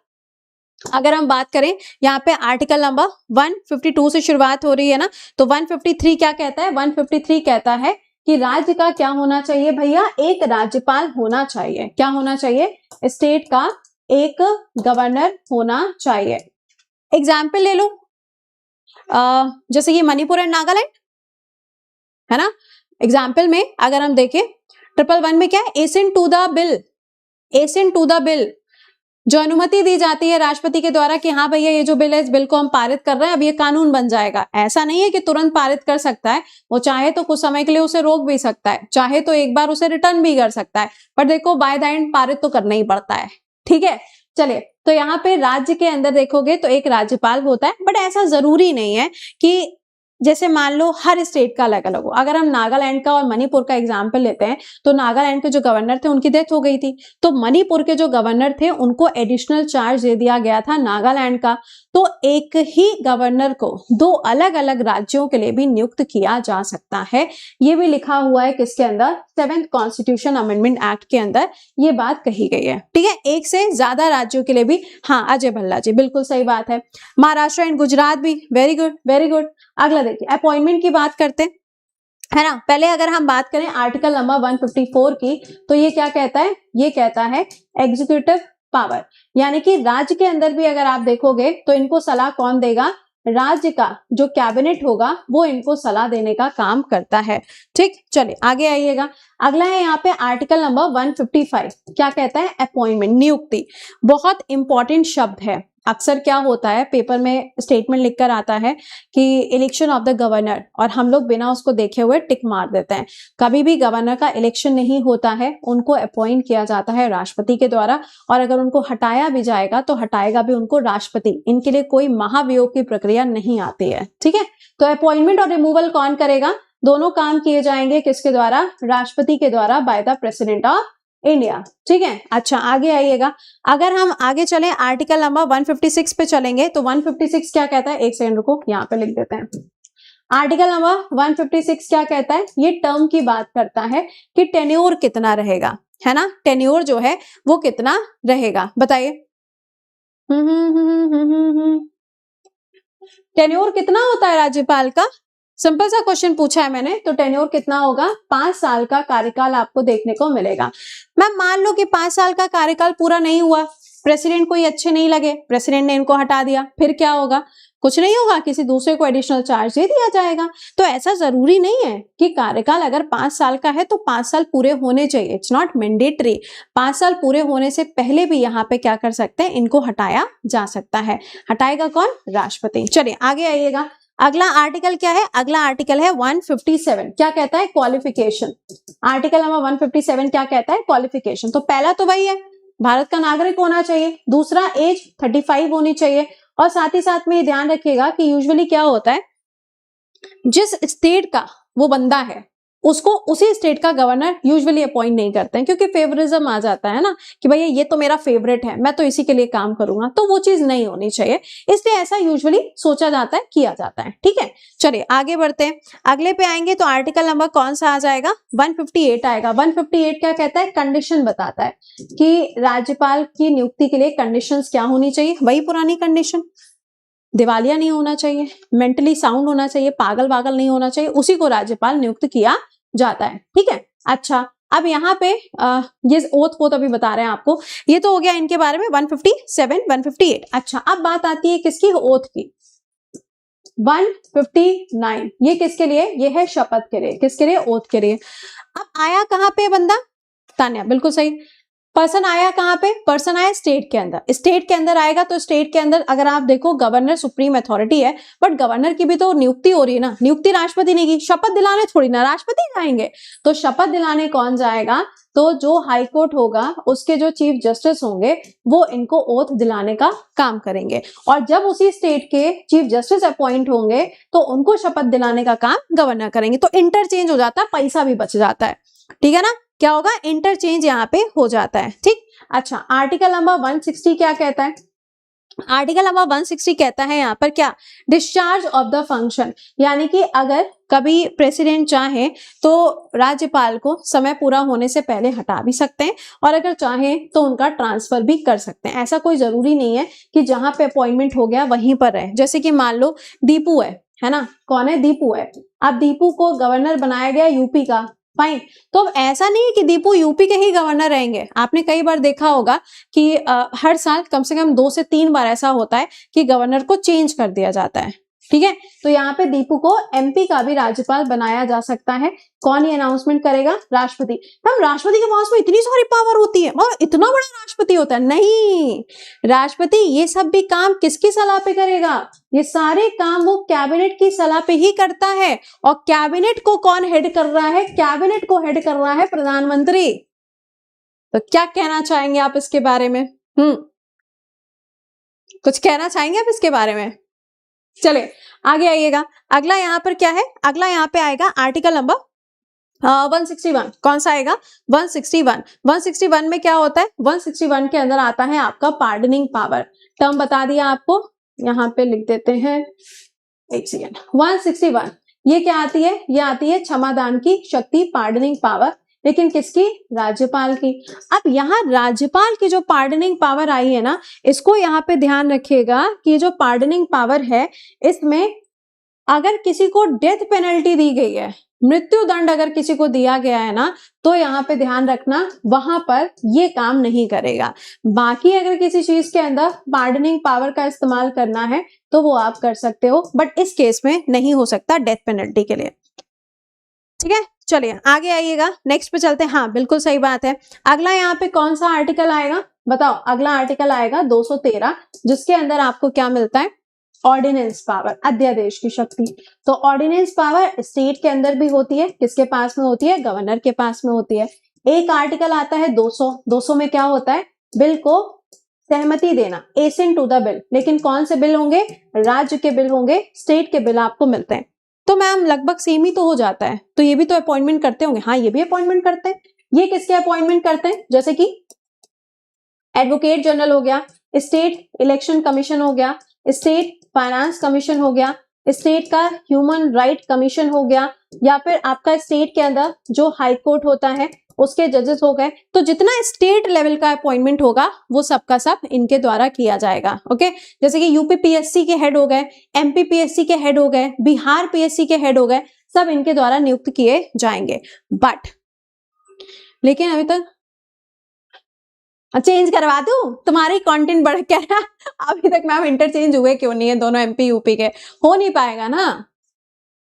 अगर हम बात करें यहाँ पे आर्टिकल नंबर 152 से शुरुआत हो रही है ना, तो 153 क्या कहता है? 153 कहता है कि राज्य का क्या होना चाहिए भैया? एक राज्यपाल होना चाहिए। क्या होना चाहिए? स्टेट का एक गवर्नर होना चाहिए। एग्जाम्पल ले लो, जैसे ये मणिपुर एंड नागालैंड है ना। एग्जाम्पल में अगर हम देखें, 111 में क्या है? Assent to the bill, assent to the bill, जो अनुमति दी जाती है राष्ट्रपति के द्वारा कि हाँ भैया ये जो बिल है, इस बिल को हम पारित कर रहे हैं, अब ये कानून बन जाएगा। ऐसा नहीं है कि तुरंत पारित कर सकता है, वो चाहे तो कुछ समय के लिए उसे रोक भी सकता है, चाहे तो एक बार उसे रिटर्न भी कर सकता है, पर देखो बाय द एंड पारित तो करना ही पड़ता है। ठीक है, चलिए, तो यहाँ पे राज्य के अंदर देखोगे तो एक राज्यपाल होता है, बट ऐसा जरूरी नहीं है कि जैसे मान लो हर स्टेट का अलग अलग हो। अगर हम नागालैंड का और मणिपुर का एग्जाम्पल लेते हैं, तो नागालैंड के जो गवर्नर थे उनकी डेथ हो गई थी, तो मणिपुर के जो गवर्नर थे उनको एडिशनल चार्ज दे दिया गया था नागालैंड का। तो एक ही गवर्नर को दो अलग अलग राज्यों के लिए भी नियुक्त किया जा सकता है। ये भी लिखा हुआ है किसके अंदर? 7th कॉन्स्टिट्यूशन अमेंडमेंट एक्ट के अंदर ये बात कही गई है। ठीक है, एक से ज्यादा राज्यों के लिए भी। हाँ अजय भल्ला जी, बिल्कुल सही बात है। महाराष्ट्र एंड गुजरात भी, वेरी गुड वेरी गुड। अगला देखिए, अपॉइंटमेंट की बात करते हैं, है ना। पहले अगर हम बात करें आर्टिकल नंबर 154 की, तो ये क्या कहता है? ये कहता है एग्जीक्यूटिव पावर, यानी कि राज्य के अंदर भी अगर आप देखोगे तो इनको सलाह कौन देगा? राज्य का जो कैबिनेट होगा वो इनको सलाह देने का काम करता है। ठीक, चलिए आगे आइएगा। अगला है यहाँ पे आर्टिकल नंबर 155, क्या कहता है? अपॉइंटमेंट, नियुक्ति। बहुत इंपॉर्टेंट शब्द है। अक्सर क्या होता है, पेपर में स्टेटमेंट लिखकर आता है कि इलेक्शन ऑफ द गवर्नर, और हम लोग बिना उसको देखे हुए टिक मार देते हैं। कभी भी गवर्नर का इलेक्शन नहीं होता है, उनको अपॉइंट किया जाता है राष्ट्रपति के द्वारा, और अगर उनको हटाया भी जाएगा तो हटाएगा भी उनको राष्ट्रपति। इनके लिए कोई महाभियोग की प्रक्रिया नहीं आती है। ठीक है, तो अपॉइंटमेंट और रिमूवल कौन करेगा? दोनों काम किए जाएंगे किसके द्वारा? राष्ट्रपति के द्वारा, by the president of India. ठीक है, अच्छा आगे आइएगा। अगर हम आगे चले आर्टिकल नंबर 156 पे चलेंगे, तो 156 क्या कहता है? एक सेकंड रुको, यहाँ पे लिख देते हैं। आर्टिकल नंबर 156 क्या कहता है? ये टर्म की बात करता है कि टेन्योर कितना रहेगा, है ना। टेन्योर जो है वो कितना रहेगा, बताइए। टेन्योर कितना होता है राज्यपाल का? सिंपल सा क्वेश्चन पूछा है मैंने, तो टेन्योर कितना होगा? 5 साल का कार्यकाल आपको देखने को मिलेगा। मैम मान लो कि 5 साल का कार्यकाल पूरा नहीं हुआ, प्रेसिडेंट को ये अच्छे नहीं लगे, प्रेसिडेंट ने इनको हटा दिया, फिर क्या होगा? कुछ नहीं होगा, किसी दूसरे को एडिशनल चार्ज दे दिया जाएगा। तो ऐसा जरूरी नहीं है कि कार्यकाल अगर 5 साल का है तो 5 साल पूरे होने चाहिए, इट्स नॉट मैंडेटरी। 5 साल पूरे होने से पहले भी यहाँ पे क्या कर सकते हैं, इनको हटाया जा सकता है। हटाएगा कौन? राष्ट्रपति। चलिए आगे आइएगा, अगला आर्टिकल क्या है? अगला आर्टिकल है 157। क्या कहता है? क्वालिफिकेशन। आर्टिकल नंबर 157 क्या कहता है? क्वालिफिकेशन। तो पहला तो वही है, भारत का नागरिक होना चाहिए, दूसरा एज 35 होनी चाहिए, और साथ ही साथ में ये ध्यान रखिएगा कि यूजुअली क्या होता है, जिस स्टेट का वो बंदा है उसको उसी स्टेट का गवर्नर यूजुअली अपॉइंट नहीं करते हैं, क्योंकि फेवरिज्म आ जाता है ना कि भैया ये तो मेरा फेवरेट है, मैं तो इसी के लिए काम करूंगा, तो वो चीज नहीं होनी चाहिए, इसलिए ऐसा यूजुअली सोचा जाता है, किया जाता है। ठीक है, चलिए आगे बढ़ते हैं, अगले पे आएंगे तो आर्टिकल नंबर कौन सा आ जाएगा? 158 आएगा। 158 क्या कहता है? कंडीशन बताता है कि राज्यपाल की नियुक्ति के लिए कंडीशंस क्या होनी चाहिए। वही पुरानी कंडीशन, दिवालिया नहीं होना चाहिए, मेंटली साउंड होना चाहिए, पागल वागल नहीं होना चाहिए, उसी को राज्यपाल नियुक्त किया जाता है। ठीक है, अच्छा अब यहाँ पे ये ओथ पोथ अभी बता रहे हैं आपको, ये तो हो गया इनके बारे में 157 158। अच्छा अब बात आती है किसकी? ओथ की। 159 ये किसके लिए? ये है शपथ के लिए। किसके लिए? ओथ के लिए। अब आया कहाँ पे बंदा? तान्या, बिल्कुल सही। पर्सन आया कहाँ पे? पर्सन आया स्टेट के अंदर। स्टेट के अंदर आएगा तो स्टेट के अंदर अगर आप देखो गवर्नर सुप्रीम अथॉरिटी है, बट गवर्नर की भी तो नियुक्ति हो रही है ना, नियुक्ति राष्ट्रपति ने की, शपथ दिलाने थोड़ी ना राष्ट्रपति जाएंगे। तो शपथ दिलाने कौन जाएगा? तो जो हाई कोर्ट होगा उसके जो चीफ जस्टिस होंगे वो इनको ओथ दिलाने का काम करेंगे, और जब उसी स्टेट के चीफ जस्टिस अपॉइंट होंगे तो उनको शपथ दिलाने का काम गवर्नर करेंगे। तो इंटरचेंज हो जाता है, पैसा भी बच जाता है। ठीक है ना, क्या होगा? इंटरचेंज यहाँ पे हो जाता है। ठीक, अच्छा आर्टिकल नंबर 160 क्या कहता है? आर्टिकल नंबर 160 कहता है यहाँ पर क्या? डिस्चार्ज ऑफ द फंक्शन, यानी कि अगर कभी प्रेसिडेंट चाहे तो राज्यपाल को समय पूरा होने से पहले हटा भी सकते हैं, और अगर चाहे तो उनका ट्रांसफर भी कर सकते हैं। ऐसा कोई जरूरी नहीं है कि जहां पे अपॉइंटमेंट हो गया वहीं पर रहे। जैसे कि मान लो दीपू है ना, कौन है? दीपू है। अब दीपू को गवर्नर बनाया गया यूपी का, फाइन। तो अब ऐसा नहीं है कि दीपू यूपी के ही गवर्नर रहेंगे। आपने कई बार देखा होगा कि हर साल कम से कम 2 से 3 बार ऐसा होता है कि गवर्नर को चेंज कर दिया जाता है। ठीक है, तो यहाँ पे दीपू को एमपी का भी राज्यपाल बनाया जा सकता है। कौन ये अनाउंसमेंट करेगा? राष्ट्रपति। हम राष्ट्रपति के पास में इतनी सारी पावर होती है, इतना बड़ा राष्ट्रपति होता है? नहीं, राष्ट्रपति ये सब भी काम किसकी सलाह पे करेगा? ये सारे काम वो कैबिनेट की सलाह पे ही करता है। और कैबिनेट को कौन हेड कर रहा है? कैबिनेट को हेड कर रहा है प्रधानमंत्री। तो क्या कहना चाहेंगे आप इसके बारे में? कुछ कहना चाहेंगे आप इसके बारे में? चले आगे आइएगा, अगला यहाँ पर क्या है? अगला यहाँ पे आएगा आर्टिकल नंबर 161। कौन सा आएगा? 161। 161 में क्या होता है? 161 के अंदर आता है आपका पार्डनिंग पावर। टर्म बता दिया आपको, यहाँ पे लिख देते हैं, एक सेकेंड। 161 ये क्या आती है? ये आती है क्षमादान की शक्ति, पार्डनिंग पावर, लेकिन किसकी? राज्यपाल की। अब यहाँ राज्यपाल की जो पार्डनिंग पावर आई है ना, इसको यहाँ पे ध्यान रखिएगा कि जो पार्डनिंग पावर है इसमें अगर किसी को डेथ पेनल्टी दी गई है, मृत्यु दंड अगर किसी को दिया गया है ना, तो यहाँ पे ध्यान रखना वहां पर ये काम नहीं करेगा। बाकी अगर किसी चीज के अंदर पार्डनिंग पावर का इस्तेमाल करना है तो वो आप कर सकते हो, बट इस केस में नहीं हो सकता डेथ पेनल्टी के लिए। ठीक है, चलिए आगे आइएगा, नेक्स्ट पे चलते हैं। हाँ बिल्कुल सही बात है। अगला यहाँ पे कौन सा आर्टिकल आएगा? बताओ। अगला आर्टिकल आएगा 213, जिसके अंदर आपको क्या मिलता है? ऑर्डिनेंस पावर, अध्यादेश की शक्ति। तो ऑर्डिनेंस पावर स्टेट के अंदर भी होती है, किसके पास में होती है? गवर्नर के पास में होती है। एक आर्टिकल आता है 200। 200 में क्या होता है? बिल को सहमति देना, एसेंट टू द बिल। लेकिन कौन से बिल होंगे? राज्य के बिल होंगे, स्टेट के बिल आपको मिलते हैं। तो मैम लगभग सेम ही तो हो जाता है, तो ये भी तो अपॉइंटमेंट करते होंगे। हाँ, ये भी अपॉइंटमेंट करते हैं। ये किसके अपॉइंटमेंट करते हैं? जैसे कि एडवोकेट जनरल हो गया, स्टेट इलेक्शन कमीशन हो गया, स्टेट फाइनेंस कमीशन हो गया, स्टेट का ह्यूमन राइट कमीशन हो गया, या फिर आपका स्टेट के अंदर जो हाई कोर्ट होता है उसके जजेस हो गए। तो जितना स्टेट लेवल का अपॉइंटमेंट होगा वो सबका सब इनके द्वारा किया जाएगा। ओके, जैसे कि यूपी पीएससी के हेड हो गए, एमपी पीएससी के हेड हो गए, बिहार पीएससी के हेड हो गए, सब इनके द्वारा नियुक्त किए जाएंगे। बट लेकिन अभी तक चेंज करवा दूं, तुम्हारी कंटेंट बढ़ के ना, अभी तक मैम इंटरचेंज हुए क्यों नहीं है दोनों एमपी यूपी के? हो नहीं पाएगा ना,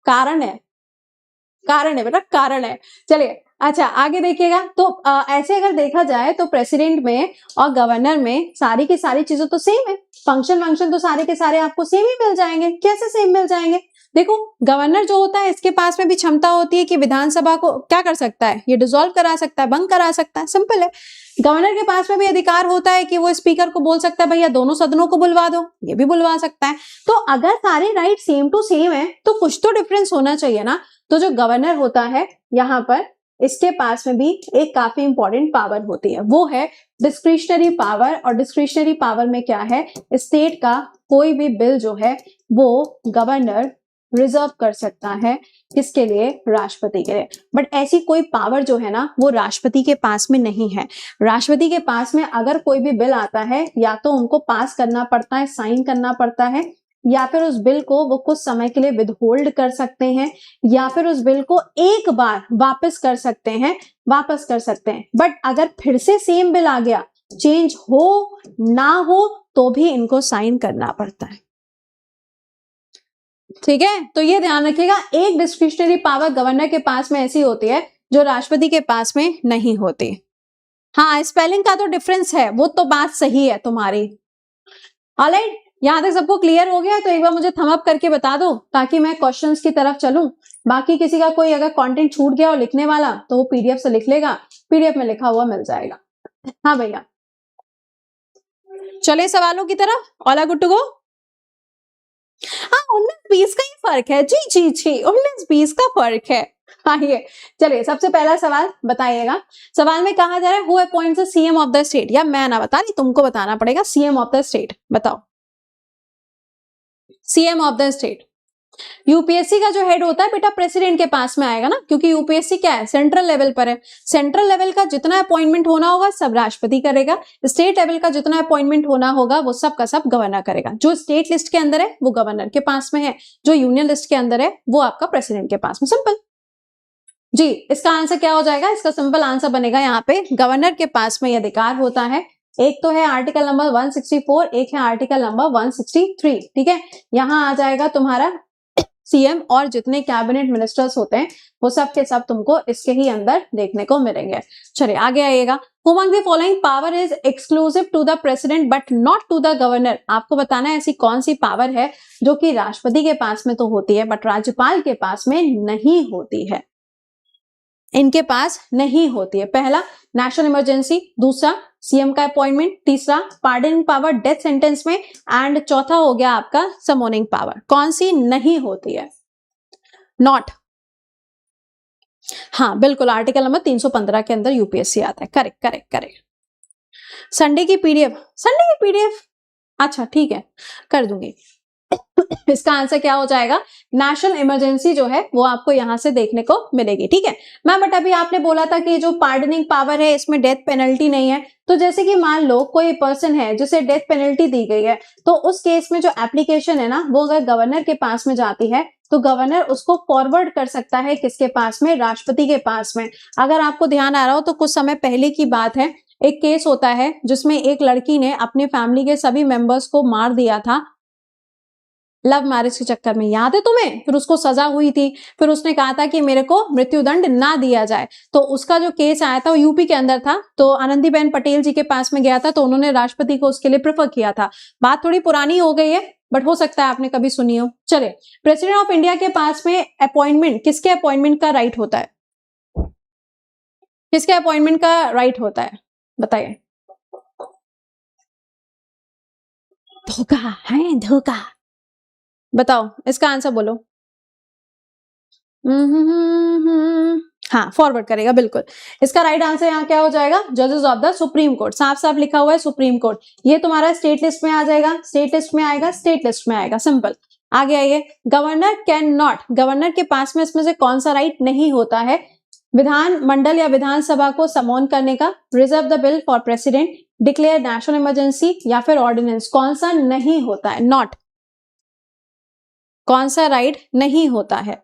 कारण है बेटा, कारण है। चलिए अच्छा आगे देखिएगा। तो ऐसे अगर देखा जाए तो प्रेसिडेंट में और गवर्नर में सारी की सारी चीजें तो सेम है, फंक्शन तो सारे के सारे आपको सेम ही मिल जाएंगे। कैसे सेम मिल जाएंगे? देखो, गवर्नर जो होता है इसके पास में भी क्षमता होती है कि विधानसभा को क्या कर सकता है, ये डिसॉल्व करा सकता है, भंग करा सकता है, सिंपल है। गवर्नर के पास में भी अधिकार होता है कि वो स्पीकर को बोल सकता है भैया दोनों सदनों को बुलवा दो, ये भी बुलवा सकता है। तो अगर सारे राइट सेम टू सेम है तो कुछ तो डिफरेंस होना चाहिए ना। तो जो गवर्नर होता है यहाँ पर, इसके पास में भी एक काफी इंपॉर्टेंट पावर होती है, वो है डिस्क्रिशनरी पावर। और डिस्क्रिशनरी पावर में क्या है, स्टेट का कोई भी बिल जो है वो गवर्नर रिजर्व कर सकता है, किसके लिए? राष्ट्रपति के लिए। बट ऐसी कोई पावर जो है ना वो राष्ट्रपति के पास में नहीं है। राष्ट्रपति के पास में अगर कोई भी बिल आता है या तो उनको पास करना पड़ता है, साइन करना पड़ता है, या फिर उस बिल को वो कुछ समय के लिए विदहोल्ड कर सकते हैं, या फिर उस बिल को एक बार वापस कर सकते हैं। बट अगर फिर से सेम बिल आ गया, चेंज हो ना हो तो भी इनको साइन करना पड़ता है। ठीक है, तो ये ध्यान रखिएगा, एक डिस्क्रिशनरी पावर गवर्नर के पास में ऐसी होती है जो राष्ट्रपति के पास में नहीं होती। हाँ, स्पेलिंग का तो डिफरेंस है, वो तो बात सही है तुम्हारी। ऑलराइट, यहां तक सबको क्लियर हो गया? तो एक बार मुझे थम अप करके बता दो ताकि मैं क्वेश्चंस की तरफ चलूं। बाकी किसी का कोई अगर कंटेंट छूट गया और लिखने वाला तो वो पीडीएफ से लिख लेगा, पीडीएफ में लिखा हुआ मिल जाएगा। हाँ भैया, चले सवालों की तरफ। All are good to go? हाँ, 19-20 का ही फर्क है। जी 19-20 का फर्क है। आइए चलिए, सबसे पहला सवाल बताइएगा। सवाल में कहा जा रहा है who appoints the CM of the state. या मैं ना बता रही, तुमको बताना पड़ेगा। सीएम ऑफ द स्टेट बताओ, CM of the state. UPSC का जो हेड होता है बेटा प्रेसिडेंट के पास में आएगा ना, क्योंकि यूपीएससी क्या है, सेंट्रल लेवल पर है। सेंट्रल लेवल का जितना अपॉइंटमेंट होना होगा सब राष्ट्रपति करेगा, स्टेट लेवल का जितना अपॉइंटमेंट होना होगा वो सब का सब गवर्नर करेगा। जो स्टेट लिस्ट के अंदर है वो गवर्नर के पास में है, जो यूनियन लिस्ट के अंदर है वो आपका प्रेसिडेंट के पास में। सिंपल जी। इसका आंसर क्या हो जाएगा? इसका सिंपल आंसर बनेगा यहाँ पे गवर्नर के पास में यह अधिकार होता है। एक तो है आर्टिकल नंबर 164, एक है आर्टिकल नंबर 163। ठीक है, यहाँ आ जाएगा तुम्हारा सीएम और जितने कैबिनेट मिनिस्टर्स होते हैं वो सब के सब तुमको इसके ही अंदर देखने को मिलेंगे। चलिए आगे आइएगा। Who among the following power is exclusive to the president but not to the governor? आपको बताना है ऐसी कौन सी पावर है जो कि राष्ट्रपति के पास में तो होती है बट राज्यपाल के पास में नहीं होती है, इनके पास नहीं होती है। पहला नेशनल इमरजेंसी, दूसरा सीएम का अपॉइंटमेंट, तीसरा पार्डनिंग पावर डेथ सेंटेंस में, एंड चौथा हो गया आपका समोनिंग पावर। कौन सी नहीं होती है? नॉट। हाँ बिल्कुल, आर्टिकल नंबर 315 के अंदर यूपीएससी आता है। करेक्ट। संडे की पीडीएफ अच्छा ठीक है, कर दूंगी। इसका आंसर क्या हो जाएगा? नेशनल इमरजेंसी जो है वो आपको यहां से देखने को मिलेगी। ठीक है मैम, बट अभी आपने बोला था कि जो पार्डनिंग पावर है इसमें डेथ पेनल्टी नहीं है। तो जैसे कि मान लो कोई पर्सन है जिसे डेथ पेनल्टी दी गई है, तो उस केस में जो एप्लीकेशन है ना वो अगर गवर्नर के पास में जाती है तो गवर्नर उसको फॉरवर्ड कर सकता है किसके पास में? राष्ट्रपति के पास में। अगर आपको ध्यान आ रहा हो तो कुछ समय पहले की बात है, एक केस होता है जिसमें एक लड़की ने अपनी फैमिली के सभी मेंबर्स को मार दिया था लव मैरिज के चक्कर में, याद है तुम्हें? फिर उसको सजा हुई थी, फिर उसने कहा था कि मेरे को मृत्युदंड ना दिया जाए। तो उसका जो केस आया था वो यूपी के अंदर था, तो आनंदीबेन पटेल जी के पास में गया था, तो उन्होंने राष्ट्रपति को उसके लिए प्रेफर किया था। बात थोड़ी पुरानी हो गई है बट हो सकता है आपने कभी सुनी हो। चले, प्रेसिडेंट ऑफ इंडिया के पास में अपॉइंटमेंट, किसके अपॉइंटमेंट का राइट होता है? किसके अपॉइंटमेंट का राइट होता है बताइए? धोखा है, धोखा। बताओ इसका आंसर बोलो। हाँ, फॉरवर्ड करेगा बिल्कुल। इसका राइट आंसर यहाँ क्या हो जाएगा? जजेस ऑफ द सुप्रीम कोर्ट। साफ साफ लिखा हुआ है सुप्रीम कोर्ट। ये तुम्हारा स्टेट लिस्ट में आ जाएगा, स्टेट लिस्ट में आएगा, स्टेट लिस्ट में आएगा। सिंपल। आगे आइए। गवर्नर कैन नॉट, गवर्नर के पास में इसमें से कौन सा राइट नहीं होता है? विधान मंडल या विधानसभा को समोन करने का, reserve the bill for president, declare national emergency या फिर ऑर्डिनेंस, कौन सा नहीं होता है? नॉट, कौन सा राइट नहीं होता है?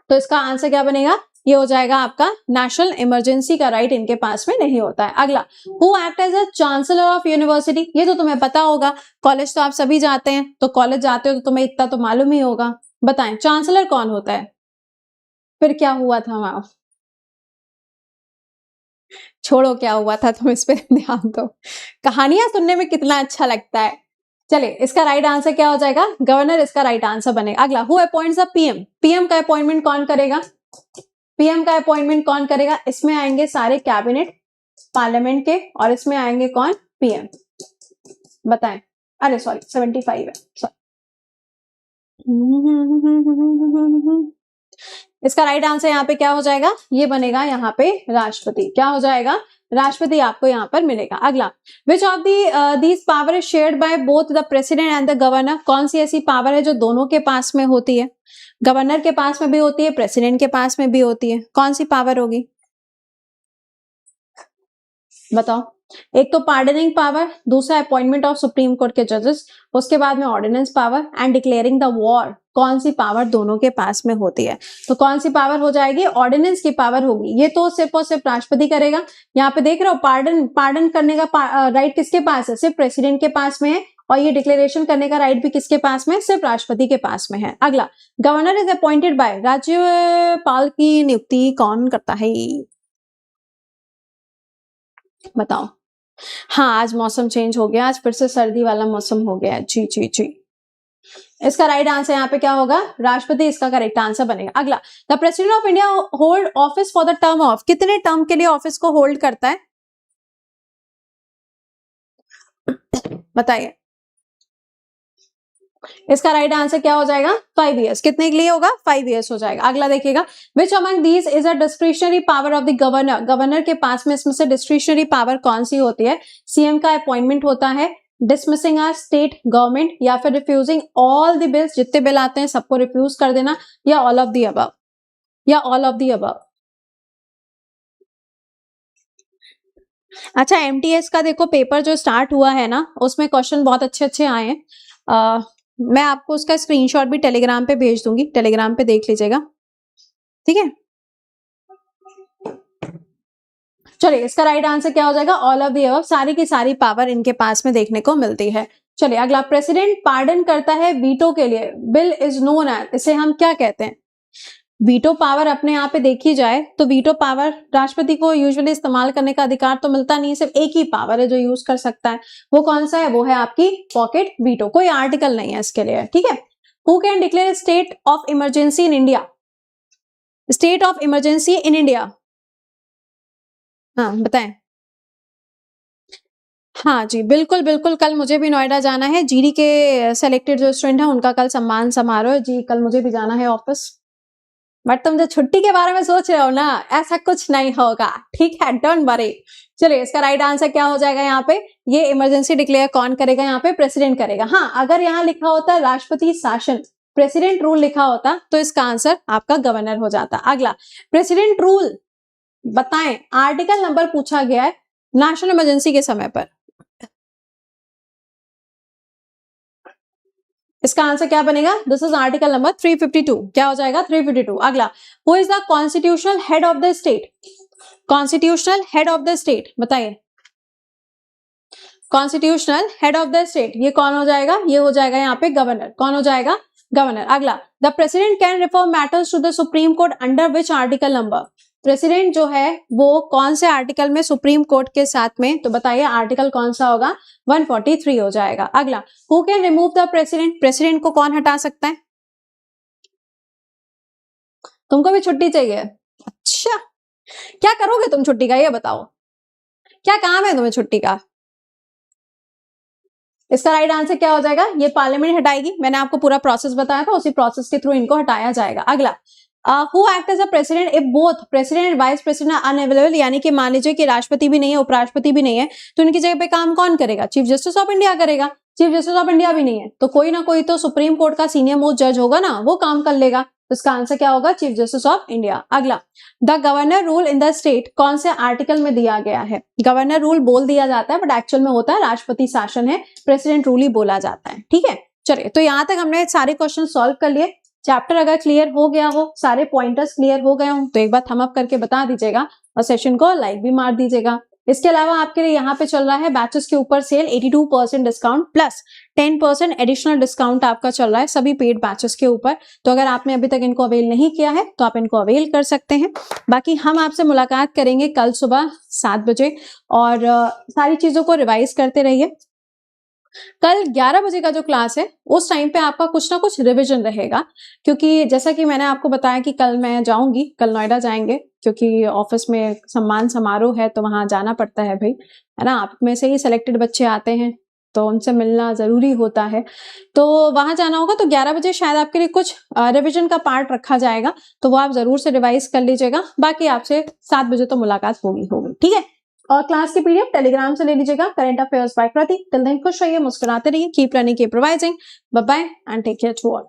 तो इसका आंसर क्या बनेगा? ये हो जाएगा आपका नेशनल इमरजेंसी का राइट इनके पास में नहीं होता है। अगला, who act as a chancellor of university, ये तो तुम्हें पता होगा, कॉलेज तो आप सभी जाते हैं, तो कॉलेज जाते हो तो तुम्हें इतना तो मालूम ही होगा। बताएं चांसलर कौन होता है? फिर क्या हुआ था वहां? छोड़ो क्या हुआ था, तुम इस पे ध्यान दो, कहानियां सुनने में कितना अच्छा लगता है। चलिए इसका राइट आंसर क्या हो जाएगा? गवर्नर इसका राइट आंसर बनेगा। अगला, who appoints the PM, PM का अपॉइंटमेंट कौन करेगा? पीएम का अपॉइंटमेंट कौन करेगा? इसमें आएंगे सारे कैबिनेट पार्लियामेंट के, और इसमें आएंगे कौन? पीएम। बताएं, अरे सॉरी 75 है, सॉरी। इसका राइट आंसर यहाँ पे क्या हो जाएगा? ये बनेगा यहाँ पे राष्ट्रपति। क्या हो जाएगा? राष्ट्रपति आपको यहाँ पर मिलेगा। अगला, which of these power is shared by both the president and the governor, कौन सी ऐसी पावर है जो दोनों के पास में होती है? गवर्नर के पास में भी होती है, प्रेसिडेंट के पास में भी होती है, कौन सी पावर होगी? बताओ। एक तो पार्डनिंग पावर, दूसरा अपॉइंटमेंट ऑफ सुप्रीम कोर्ट के जजेस, उसके बाद में ordinance power and declaring the war, कौन सी पावर दोनों के पास में होती है? तो कौन सी पावर हो जाएगी? ऑर्डिनेंस की पावर होगी। ये तो सिर्फ और सिर्फ राष्ट्रपति करेगा। यहाँ पे देख रहे हो, पार्डन करने का राइट किसके पास है? सिर्फ प्रेसिडेंट के पास में है। और ये डिक्लेरेशन करने का राइट भी किसके पास में? सिर्फ राष्ट्रपति के पास में है। अगला, गवर्नर इज अपॉइंटेड बाय, राज्यपाल की नियुक्ति कौन करता है? बताओ। हाँ, आज मौसम चेंज हो गया, आज फिर से सर्दी वाला मौसम हो गया। जी जी जी, इसका राइट आंसर यहाँ पे क्या होगा? राष्ट्रपति इसका करेक्ट आंसर बनेगा। अगला, the president of India hold office for the term of, कितने टर्म के लिए ऑफिस को होल्ड करता है? बताइए। इसका राइट आंसर क्या हो जाएगा? 5 years। कितने के लिए होगा? 5 years हो जाएगा। अगला देखिएगा, which among these is a discretionary power of the governor, governor के पास में इसमें से डिस्क्रिशनरी पावर कौन सी होती है? सीएम का अपॉइंटमेंट होता है, डिसमिसिंग अ स्टेट गवर्नमेंट, या फिर रिफ्यूजिंग ऑल द बिल्स, जितने बिल आते हैं सबको रिफ्यूज कर देना, या ऑल ऑफ द अबव, या ऑल ऑफ द अबव। अच्छा, एमटीएस का देखो पेपर जो स्टार्ट हुआ है ना, उसमें क्वेश्चन बहुत अच्छे अच्छे आए हैं। मैं आपको उसका स्क्रीनशॉट भी टेलीग्राम पे भेज दूंगी, टेलीग्राम पे देख लीजिएगा, ठीक है। चलिए इसका राइट आंसर क्या हो जाएगा? ऑल ऑफ द अबव, सारी की सारी पावर इनके पास में देखने को मिलती है। चलिए अगला, प्रेसिडेंट पार्डन करता है वीटो के लिए, बिल इज नोन एज, इसे हम क्या कहते हैं? वीटो पावर अपने यहाँ पे देखी जाए तो वीटो पावर राष्ट्रपति को यूजुअली इस्तेमाल करने का अधिकार तो मिलता नहीं, सिर्फ एक ही पावर है जो यूज कर सकता है। वो कौन सा है? वो है आपकी पॉकेट वीटो। कोई आर्टिकल नहीं है इसके लिए, ठीक है। Who can declare state of emergency in India, state of emergency in India? हाँ बताएं। हाँ जी, बिल्कुल बिल्कुल, कल मुझे भी नोएडा जाना है, जीडी के सेलेक्टेड जो स्टूडेंट है उनका कल सम्मान समारोह है जी, कल मुझे भी जाना है ऑफिस। बट तुम जो छुट्टी के बारे में सोच रहे हो ना, ऐसा कुछ नहीं होगा, ठीक है, डोंट वरी। चलिए इसका राइट आंसर क्या हो जाएगा? यहाँ पे ये इमरजेंसी डिक्लेयर कौन करेगा? यहाँ पे प्रेसिडेंट करेगा। हाँ, अगर यहाँ लिखा होता राष्ट्रपति शासन, प्रेसिडेंट रूल लिखा होता तो इसका आंसर आपका गवर्नर हो जाता। अगला, प्रेसिडेंट रूल बताएं, आर्टिकल नंबर पूछा गया है नेशनल इमरजेंसी के समय पर, इसका आंसर क्या बनेगा? This is article number 352। क्या हो जाएगा? 352। अगला, who is the constitutional head of the state, constitutional head of the state बताइए। Constitutional head of the state ये कौन हो जाएगा? ये हो जाएगा यहाँ पे गवर्नर। कौन हो जाएगा? गवर्नर। अगला, the president can refer matters to the Supreme Court under which article number, president जो है वो कौन से आर्टिकल में सुप्रीम कोर्ट के साथ में, तो बताइए आर्टिकल कौन सा होगा? 143 हो जाएगा। अगला, who can remove the president, president को कौन हटा सकता है? तुमको भी छुट्टी चाहिए? अच्छा, क्या करोगे तुम छुट्टी का, ये बताओ, क्या काम है तुम्हें छुट्टी का? इसका राइट आंसर क्या हो जाएगा? ये पार्लियामेंट हटाएगी, मैंने आपको पूरा प्रोसेस बताया था, उसी प्रोसेस के थ्रू इनको हटाया जाएगा। अगला, who act as a president if both president and vice president unavailable, यानी कि मान लीजिए कि राष्ट्रपति भी नहीं है, उपराष्ट्रपति भी नहीं है, तो उनकी जगह पे काम कौन करेगा? चीफ जस्टिस ऑफ इंडिया करेगा। चीफ जस्टिस ऑफ इंडिया भी नहीं है तो कोई ना कोई तो सुप्रीम कोर्ट का सीनियर मोस्ट जज होगा ना, वो काम कर लेगा। तो इसका आंसर क्या होगा? Chief justice of India. अगला, the governor rule in the state कौन से आर्टिकल में दिया गया है? गवर्नर रूल बोल दिया जाता है बट एक्चुअल में होता है राष्ट्रपति शासन है, प्रेसिडेंट रूल ही बोला जाता है। ठीक है, चलिए तो यहां तक हमने सारे क्वेश्चन सॉल्व कर लिए। चैप्टर अगर क्लियर हो गया हो, सारे पॉइंटर्स क्लियर हो गए हो तो एक बार थम अप करके बता दीजिएगा और सेशन को लाइक भी मार दीजिएगा। इसके अलावा आपके लिए यहाँ पे चल रहा है बैचेस के ऊपर sale 82% discount plus 10% additional discount आपका चल रहा है सभी पेड बैचेस के ऊपर। तो अगर आपने अभी तक इनको अवेल नहीं किया है तो आप इनको अवेल कर सकते हैं। बाकी हम आपसे मुलाकात करेंगे कल सुबह 7 बजे और सारी चीजों को रिवाइज करते रहिए। कल 11 बजे का जो क्लास है उस टाइम पे आपका कुछ ना कुछ रिवीजन रहेगा, क्योंकि जैसा कि मैंने आपको बताया कि कल मैं जाऊंगी, कल नोएडा जाएंगे क्योंकि ऑफिस में सम्मान समारोह है तो वहां जाना पड़ता है भाई, है ना। आप में से ही सिलेक्टेड बच्चे आते हैं तो उनसे मिलना जरूरी होता है, तो वहां जाना होगा। तो 11 बजे शायद आपके लिए कुछ रिवीजन का पार्ट रखा जाएगा, तो वो आप जरूर से रिवाइज कर लीजिएगा। बाकी आपसे 7 बजे तो मुलाकात होगी। ठीक है, और क्लास की पीडीएफ टेलीग्राम से ले लीजिएगा, current affairs by Prateek. Till then खुश रहिए, मुस्कुराते रहिए, keep learning, keep revising. Bye bye and take care to all.